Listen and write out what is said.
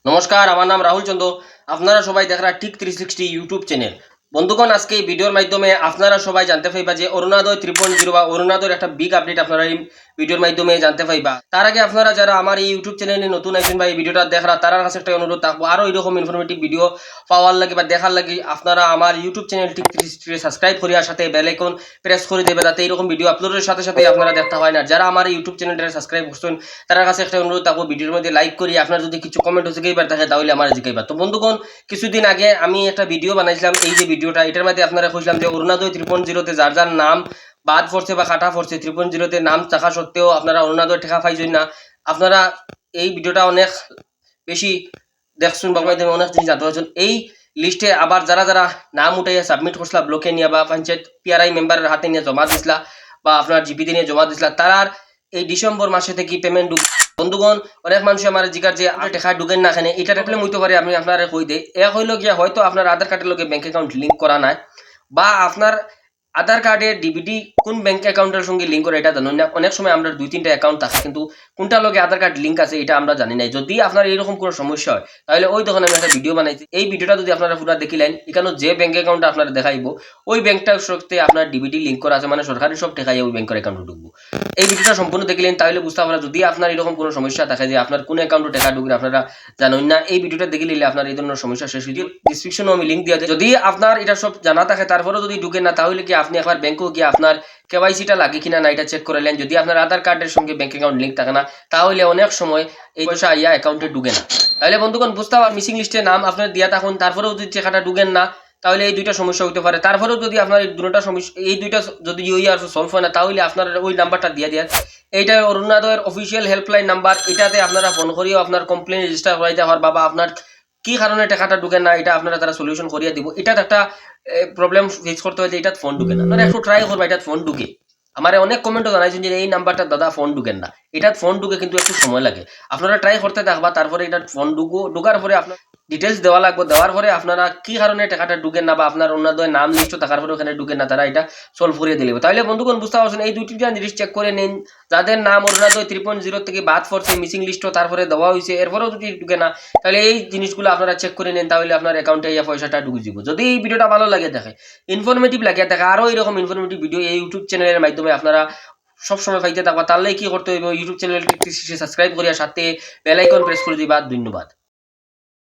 নমস্কার, আমার নাম রাহুল চন্দ্র। আপনারা সবাই দেখরা ঠিক 360 ইউটিউব চ্যানেল। বন্ধুগণ, আজকে এই ভিডিওর মাধ্যমে আপনারা সবাই জানতে পাইবা যে অরুণোদয় 3.0 বা অরুণোদয়ের একটা বিগ আপডেট আপনারা এই ভিডিওর মাধ্যমে জানতে পাইবা। তার আগে আপনারা যারা আমার এই ইউটিউব চ্যানেলে নতুন আছেন বা এই ভিডিওটা দেখরা তার কাছে একটা অনুরোধ থাকবো, আরও এরকম ইনফরমেটিভ ভিডিও পাওয়ার লাগে বা দেখার লাগে আপনারা আমার ইউটিউব চ্যানেল ঠিক 360 সাবস্ক্রাইব করিয়ার সাথে বেল আইকন প্রেস করে দেবে, যাতে এরকম ভিডিও আপলোডের সাথে সাথে আপনারা দেখতে হয় না। যারা আমার ইউটিউব চ্যানেলটা সাবস্ক্রাইব করছেন তার কাছে একটা অনুরোধ থাকবো, ভিডিওর মধ্যে লাইক করি, আপনার যদি কিছু কমেন্ট জিগাইবার থাকে তাহলে আমার জিগাইবার। তো বন্ধুগণ, কিছুদিন আগে আমি একটা ভিডিও বানাইছিলাম, এই যে ভিডিওটা এটার মধ্যে আপনারা খুঁজলাম যে অরুণোদয় 3.0 যার যার নাম বাদ পড়ছে বা কাটা পড়ছে, 3.0 নাম থাকা সত্ত্বেও আপনারা অরুণোদয় টেকা পাইছেন না। আপনারা এই ভিডিওটা অনেক বেশি দেখছেন বা অনেক জিনিস জানতে পারছেন। এই লিস্টে আবার যারা যারা নাম উঠাইয়া সাবমিট করছিলা ব্লকে নিয়ে বা পঞ্চায়েত পিআরআই মেম্বারের হাতে নিয়ে জমা দিছিলা বা আপনার জিপিতে নিয়ে জমা দিছিলা, তারার এই ডিসেম্বর মাসে থেকে পেমেন্ট বন্ধুগণ অনেক মানুষ আমার জিগার যে টেকা ঢুকেন না এখানে, এটা প্রবলেম হইতে পারে। আমি আপনার কই দেই, এক হইল গিয়া হয়তো আপনার আধার কার্ডের লগে ব্যাংক অ্যাকাউন্ট লিঙ্ক করা নাই, বা আপনার আধার কার্ডের ডিবিটি কোন ব্যাংক অ্যাকাউন্টের সঙ্গে লিঙ্ক করে এটা জানেন না। অনেক সময় আমরা 2-3টা অ্যাকাউন্ট থাকে কিন্তু কোনটার লগে আধার কার্ড লিঙ্ক আছে এটা আমরা জানি নাই। যদি আপনার এইরকম কোনো সমস্যা হয় তাহলে ওই তখন আমি একটা ভিডিও বানাইছি, এই ভিডিওটা যদি আপনারা পুরো দেখিলেন, এখানে যে ব্যাংক অ্যাকাউন্ট আপনারা দেখাইবো ওই ব্যাংকটার সাথে আপনার ডিবিটি লিঙ্ক করা আছে, মানে সরকারি সব টেকাই ওই ব্যাংকের অ্যাকাউন্টে ঢুকবো। এই ভিডিওটা সম্পূর্ণ দেখিলেন তাহলে বুঝতে পারবেন। যদি আপনার এরকম কোনো সমস্যা থাকে যে আপনার কোন অ্যাকাউন্টে টাকা ঢুকবে আপনারা জানেন না, এই ভিডিওটা দেখে নিলে আপনার এই ধরনের সমস্যা শেষ হয়ে যাবে। ডিসক্রিপশনে আমি লিঙ্ক দিয়ে দিই, যদি আপনার এটা সব জানা থাকে তারপরেও যদি ঢুকে না তাহলে কি আপনি একবার ব্যাংকেও গিয়ে আপনার কেওয়াইসিটা লাগে কিনা না এটা চেক করে নেন। যদি আপনার আধার কার্ডের সঙ্গে ব্যাংক অ্যাকাউন্ট লিঙ্ক থাকে না তাহলে অনেক সময় এই পয়সা ইয়া অ্যাকাউন্টে ঢুকে না। তাহলে বন্ধুগণ বুঝতে পার, মিসিং লিস্টে নাম আপনার দিয়া থাকুন তারপরেও যদি টাকাটা ঢুকেন না তাহলে এই দুইটা সমস্যা হতে পারে। তারপরেও যদি আপনার এই দুটো সমস্যা, এই দুইটা যদি আর সলভ হয় না তাহলে আপনার ওই নাম্বারটা দিয়ে দেন। এইটা অরুণোদয়ের অফিসিয়াল হেল্পলাইন নাম্বার, এটাতে আপনারা ফোন করিও আপনার কমপ্লেন রেজিস্টার করাইতে পার বাবা আপনার কি কারণে টাকাটা ঢুকে না এটা আপনারা তারা সলিউশন করিয়া দিব। এটা একটা প্রবলেম ফেস করতে হলে এটা ফোন ঢুকে না, আপনারা একটু ট্রাই করবা এটা ফোন ঢুকে। আমার অনেক কমেন্টও জানাইছেন যে এই নাম্বারটা দাদা ফোন ঢুকেন না, এটা ফোন ঢুকে কিন্তু একটু সময় লাগে। আপনারা ট্রাই করতে থাকবা, তারপরে এটা ফোন ঢুকার পরে আপনার ডিটেলস দেওয়া লাগবে, দেওয়ার পরে আপনারা কি কারণে টাকাটা ঢুকেন না বা আপনার অন্যদের নাম লিস্ট থাকার পরে ওখানে ঢুকেন না তারা এটা সলভ করিয়ে দিলে। তাহলে বন্ধুগণ বুঝতে পারছেন, এই দুইটা জিনিস চেক করে নিন। যাদের নাম অরুণোদয় 3.0 থেকে বাদ পড়ছে, মিসিং লিস্টও তারপরে দেওয়া হয়েছে, এরপরেও যদি ঢুকে না তাহলে এই জিনিসগুলো আপনারা চেক করে নিন, তাহলে আপনার অ্যাকাউন্টে এই পয়সাটা ঢুকে যাব। যদি এই ভিডিওটা ভালো লাগে থাকে, ইনফরমেটিভ লাগে থাকে, আরও এরকম ইনফরমেটিভ ভিডিও এই ইউটিউব চ্যানেলের মাধ্যমে আপনারা সবসময় পাইতে থাকবা, তাহলে কি করতে হইব, ইউটিউব চ্যানেলটি সাবস্ক্রাইব করিয়া সাথে বেল আইকন প্রেস করে দিবা। ধন্যবাদ।